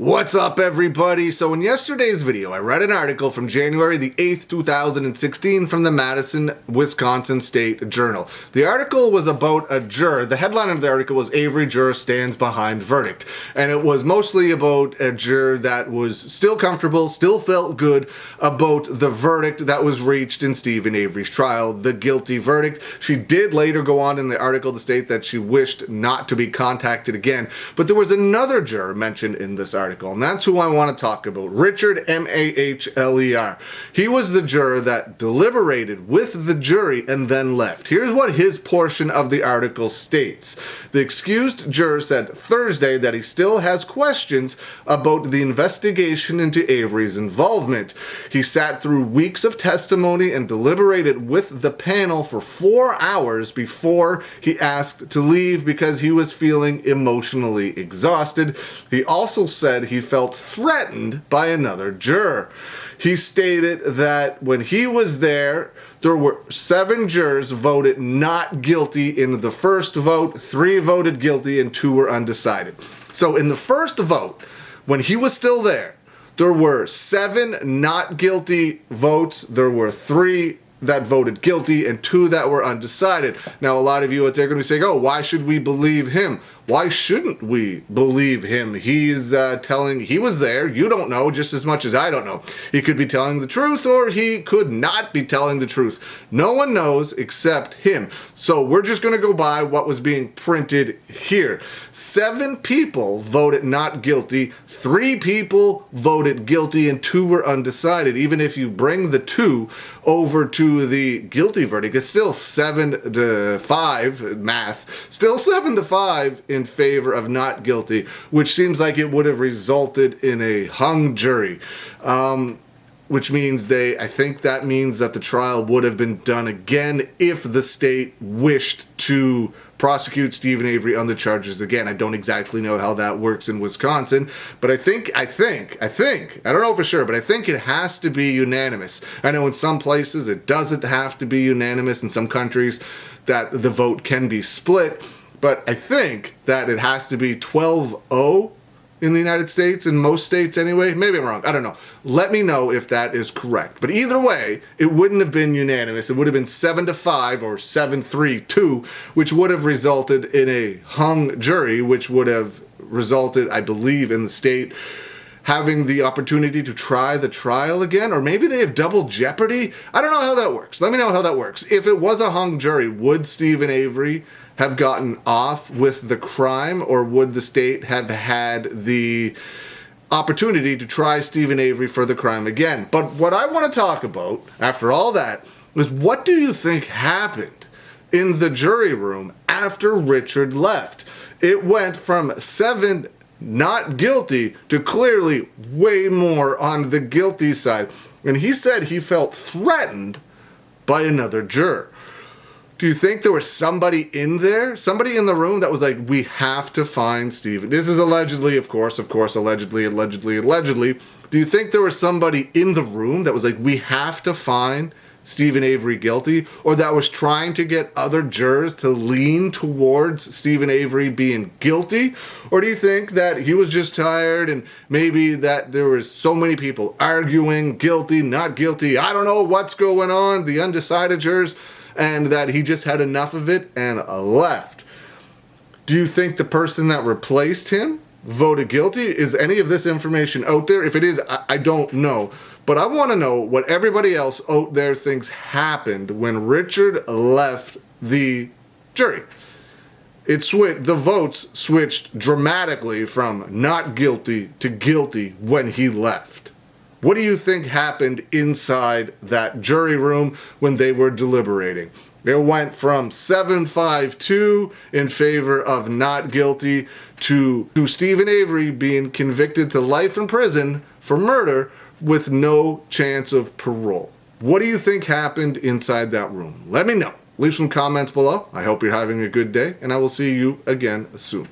What's up, everybody? So in yesterday's video, I read an article from January the 8th, 2016 from the Madison, Wisconsin State Journal. The article was about a juror. The headline of the article was Avery Juror Stands Behind Verdict. And it was mostly about a juror that was still comfortable, still felt good about the verdict that was reached in Stephen Avery's trial, the guilty verdict. She did later go on in the article to state that she wished not to be contacted again. But there was another juror mentioned in this article, and that's who I want to talk about. Richard Mahler. He was the juror that deliberated with the jury and then left. Here's what his portion of the article states. The excused juror said Thursday that he still has questions about the investigation into Avery's involvement. He sat through weeks of testimony and deliberated with the panel for 4 hours before he asked to leave because he was feeling emotionally exhausted. He also said he felt threatened by another juror. He stated that when he was there were 7 jurors voted not guilty in the first vote, 3 voted guilty, and 2 were undecided. So in the first vote, when he was still there were 7 not guilty votes, there were 3 that voted guilty, and 2 that were undecided. Now, a lot of you out there are going to be saying, oh, why should we believe him? Why shouldn't we believe him? He's he was there. You don't know just as much as I don't know. He could be telling the truth, or he could not be telling the truth. No one knows except him. So we're just going to go by what was being printed here. 7 people voted not guilty, 3 people voted guilty, and 2 were undecided. Even if you bring the 2 over to the guilty verdict, it's still 7-5 math, still 7-5 in favor of not guilty, which seems like it would have resulted in a hung jury. Which means I think that means that the trial would have been done again if the state wished to prosecute Stephen Avery on the charges again. I don't exactly know how that works in Wisconsin, but I think, I don't know for sure, but I think it has to be unanimous. I know in some places it doesn't have to be unanimous. In some countries that the vote can be split, but I think that it has to be 12-0 in the United States, in most states anyway. Maybe I'm wrong, I don't know. Let me know if that is correct. But either way, it wouldn't have been unanimous. It would have been 7-5 or 7-3-2, which would have resulted in a hung jury, which would have resulted, I believe, in the state having the opportunity to try the trial again, or maybe they have double jeopardy. I don't know how that works. Let me know how that works. If it was a hung jury, would Stephen Avery have gotten off with the crime, or would the state have had the opportunity to try Stephen Avery for the crime again? But what I want to talk about, after all that, is what do you think happened in the jury room after Richard left? It went from 7 not guilty to clearly way more on the guilty side. And he said he felt threatened by another juror. Do you think there was somebody in there, somebody in the room that was like, we have to find Stephen? This is allegedly, of course, allegedly. Do you think there was somebody in the room that was like, we have to find Stephen Avery guilty, or that was trying to get other jurors to lean towards Stephen Avery being guilty? Or do you think that he was just tired and maybe that there was so many people arguing guilty, not guilty, I don't know what's going on, the undecided jurors, and that he just had enough of it and left? Do you think the person that replaced him voted guilty? Is any of this information out there? If it is, I don't know. But I want to know what everybody else out there thinks happened when Richard left the jury. The votes switched dramatically from not guilty to guilty when he left. What do you think happened inside that jury room when they were deliberating? It went from 7-5-2 in favor of not guilty to Stephen Avery being convicted to life in prison for murder with no chance of parole. What do you think happened inside that room? Let me know. Leave some comments below. I hope you're having a good day, and I will see you again soon.